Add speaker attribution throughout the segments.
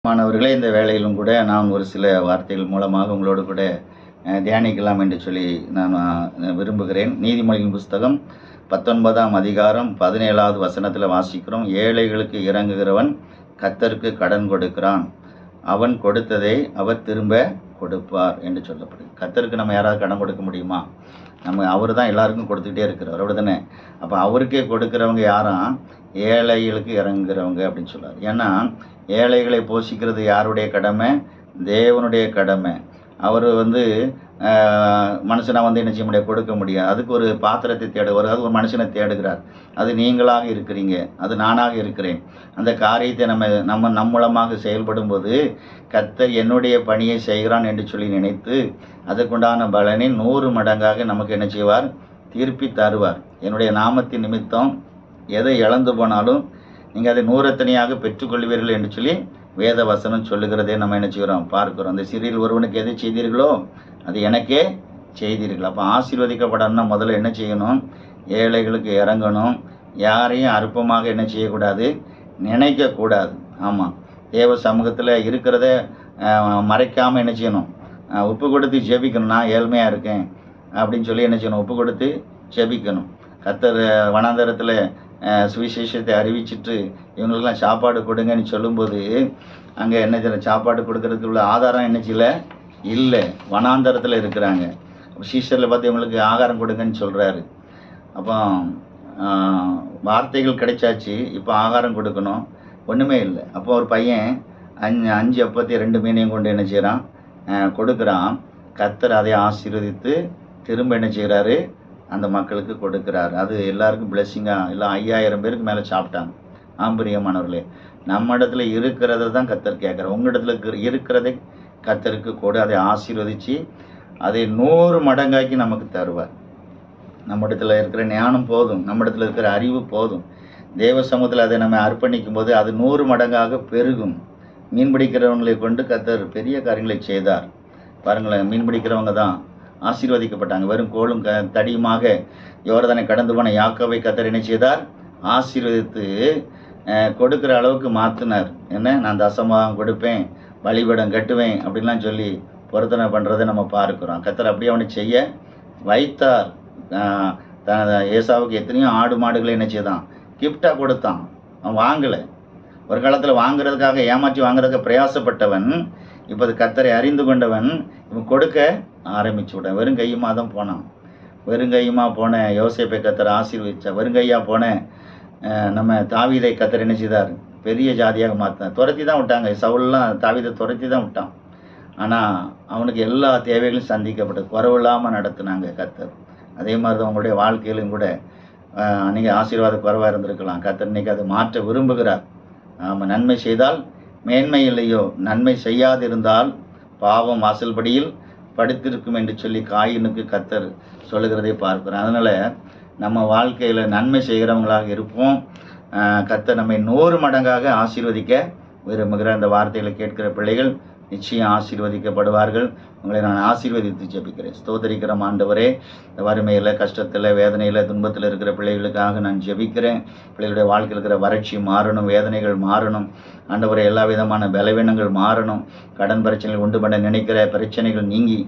Speaker 1: மாணவர்களே, இந்த வேளையிலும் கூட நான் ஒரு சில வார்த்தைகள் மூலமாக உங்களோடு கூட தியானிக்கலாம் என்று சொல்லி நான் விரும்புகிறேன். நீதிமொழியின் புஸ்தகம் 19ஆம் அதிகாரம் 17வது வசனத்தில் வாசிக்கிறோம். ஏழைகளுக்கு இறங்குகிறவன் கர்த்தருக்கு கடன் கொடுக்கிறான், அவன் கொடுத்ததை அவர் திரும்ப கொடுப்பார் என்று சொல்லப்படுது. கர்த்தருக்கு நம்ம யாராவது கடன் கொடுக்க முடியுமா? அவர் தான் எல்லாருக்கும் கொடுத்துக்கிட்டே இருக்கிறார், அப்படி தானே? அப்போ அவருக்கே கொடுக்குறவங்க யாரும்? ஏழைகளுக்கு இறங்குகிறவங்க அப்படின்னு சொல்கிறார். ஏன்னா ஏழைகளை போஷிக்கிறது யாருடைய கடமை? தேவனுடைய கடமை. அவர் மனுஷனை என்ன செய்ய முடியாது, கொடுக்க முடியாது. அதுக்கு ஒரு பாத்திரத்தை தேடுவார், அது ஒரு மனுஷனை தேடுகிறார். அது நீங்களாக இருக்கிறீங்க, அது நானாக இருக்கிறேன். அந்த காரியத்தை நம்ம மூலமாக செயல்படும் போது கர்த்தர் என்னுடைய பணியை செய்கிறான் என்று சொல்லி நினைத்து அதுக்குண்டான பலனை 100 மடங்காக நமக்கு என்ன செய்வார்? திருப்பி தருவார். என்னுடைய நாமத்தின் நிமித்தம் எதை இழந்து போனாலும் நீங்கள் அதை 100 பெற்றுக்கொள்வீர்கள் என்று சொல்லி வேத வசனம் சொல்லுகிறதே நம்ம என்ன செய்கிறோம், பார்க்கிறோம். அந்த சிறியில் ஒருவனுக்கு எதை செய்தீர்களோ அது எனக்கே செய்தீர்கள். அப்போ ஆசீர்வதிக்கப்படணும்னா முதல்ல என்ன செய்யணும்? ஏழைகளுக்கு இறங்கணும். யாரையும் அற்பமாக என்ன செய்யக்கூடாது, நினைக்கக்கூடாது. ஆமாம், தேவ சமூகத்தில் இருக்கிறத மறைக்காமல் என்ன செய்யணும்? ஒப்பு கொடுத்து ஜெபிக்கணும். நான் ஏழ்மையாக இருக்கேன் அப்படின்னு சொல்லி என்ன செய்யணும்? ஒப்பு கொடுத்து ஜெபிக்கணும். கர்த்தர் வனாந்தரத்தில் சுவிசேஷத்தை அறிவிச்சிட்டு இவங்களுக்கெல்லாம் சாப்பாடு கொடுங்கன்னு சொல்லும்போது அங்கே என்ன செய்யல, சாப்பாடு கொடுக்கறதுக்கு உள்ள ஆதாரம் என்ன செய்யல, இல்லை. வனாந்தரத்தில் இருக்கிறாங்க. சீஷரில் பார்த்து இவங்களுக்கு ஆகாரம் கொடுங்கன்னு சொல்கிறாரு. அப்போ வார்த்தைகள் கிடைச்சாச்சு, இப்போ ஆகாரம் கொடுக்கணும், ஒன்றுமே இல்லை. அப்போ ஒரு பையன் 5 அப்பத்தி 2 மீனையும் கொண்டு என்ன செய்கிறான், கொடுக்குறான். கர்த்தர் அதை ஆசீர்வதித்து திரும்ப என்ன செய்கிறாரு, அந்த மக்களுக்கு கொடுக்குறாரு. அது எல்லாருக்கும் பிளெஸ்ஸிங்காக எல்லாம் 5000 பேருக்கு மேலே சாப்பிட்டாங்க. ஆம்பரியமானவர்களே, நம்ம இடத்துல இருக்கிறத தான் கர்த்தர் கேட்குறார். உங்கள் இடத்துல இருக்கிறதை கர்த்தருக்கு கொடு, அதை ஆசீர்வதித்து அதை 100 மடங்காக்கி நமக்கு தருவார். நம்ம இடத்துல இருக்கிற ஞானம் போதும், நம்ம இடத்துல இருக்கிற அறிவு போதும். தேவ சமூகத்தில் அதை நம்ம அர்ப்பணிக்கும் போது அது 100 மடங்காக பெருகும். மீன் பிடிக்கிறவங்களை கொண்டு கர்த்தர் பெரிய காரியங்களை செய்தார். பாருங்களேன், மீன் பிடிக்கிறவங்க தான் ஆசீர்வதிக்கப்பட்டாங்க. வெறும் கோலும் தடியுமாக யோர்தானை கடந்து போன யாக்கோபை கர்த்தர் என்ன செய்தார்? ஆசீர்வதித்து கொடுக்குற அளவுக்கு மாற்றினார். என்ன, நான் தசமாக கொடுப்பேன், பலிபீடம் கட்டுவேன் அப்படின்லாம் சொல்லி பொருத்தனை பண்ணுறதை நம்ம பார்க்குறோம். கர்த்தர் அப்படியே அவனை செய்ய வைத்தார். ஏசாவுக்கு எத்தனையோ ஆடு மாடுகளை என்ன செய்தான், கிஃப்டாக கொடுத்தான். அவன் வாங்கலை. ஒரு காலத்தில் வாங்குறதுக்காக, ஏமாற்றி வாங்குறதுக்கு பிரயாசப்பட்டவன் இப்போ அது கர்த்தரை அறிந்து கொண்டவன் இவன் கொடுக்க ஆரம்பிச்சு விட்டான். வெறுங்கையுமா தான் போனான். வெறுங்கையுமா போன யோசேப்பை கர்த்தர் ஆசீர்வதிச்சா. வெறுங்கையா போன நம்ம தாவீதை கர்த்தர் என்ன செய்தார்? பெரிய ஜாதியாக மாற்றினார். துரத்தி தான் விட்டாங்க. சவுல்லாம் தாவீதை துரத்தி தான் விட்டான். ஆனால் அவனுக்கு எல்லா தேவைகளும் சந்திக்கப்பட்டது. குறைவில்லாமல் நடத்துனாங்க கர்த்தர். அதே மாதிரி தான் உங்களுடைய வாழ்க்கையிலும் கூட நீங்கள் ஆசீர்வாத குறைவாக இருந்திருக்கலாம். கர்த்தர் இன்னைக்கு அதை மாற்ற விரும்புகிறார். நன்மை செய்தால் மேன்மை இல்லையோ, நன்மை செய்யாதிருந்தால் பாவம் வாசல்படியில் படுத்திருக்கும் என்று சொல்லி காயினுக்கு கர்த்தர் சொல்லுகிறதை பார்க்கிறோம். அதனால் நம்ம வாழ்க்கையில் நன்மை செய்கிறவங்களாக இருப்போம். கர்த்தர் நம்மை 100 மடங்காக ஆசீர்வதிக்க விரும்புகிற அந்த வார்த்தைகளை கேட்கிற பிள்ளைகள் நிச்சயம் ஆசீர்வதிக்கப்படுவார்கள். உங்களை நான் ஆசீர்வதித்து ஜெபிக்கிறேன். ஸ்தோத்தரிக்கிறோம் ஆண்டவரே. இந்த வறுமையில், கஷ்டத்தில், வேதனையில், துன்பத்தில் இருக்கிற பிள்ளைகளுக்காக நான் ஜெபிக்கிறேன். பிள்ளைகளுடைய வாழ்க்கையில் இருக்கிற வறட்சி மாறணும், வேதனைகள் மாறணும் ஆண்டவரே. எல்லா விதமான பலவீனங்கள் மாறணும். கடன் பிரச்சனைகள் உண்டு பண்ண நினைக்கிற பிரச்சனைகள் நீங்கி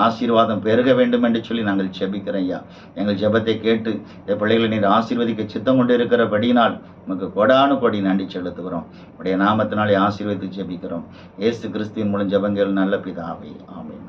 Speaker 1: ஆசீர்வாதம் பெருக வேண்டும் என்று சொல்லி நாங்கள் ஜெபிக்கிறோம் ஐயா. எங்கள் ஜெபத்தை கேட்டு இந்த பிள்ளைகளை நீர் ஆசீர்வதிக்க சித்தம் கொண்டு இருக்கிறபடினால் நமக்கு கொடானு கொடி நன்றி செலுத்துகிறோம். உடைய நாமத்தினாலே ஆசீர்வதித்து ஜெபிக்கிறோம். இயேசு கிறிஸ்துவின் மூலம் ஜெபங்கள் நல்ல பிதாவே, ஆமென்.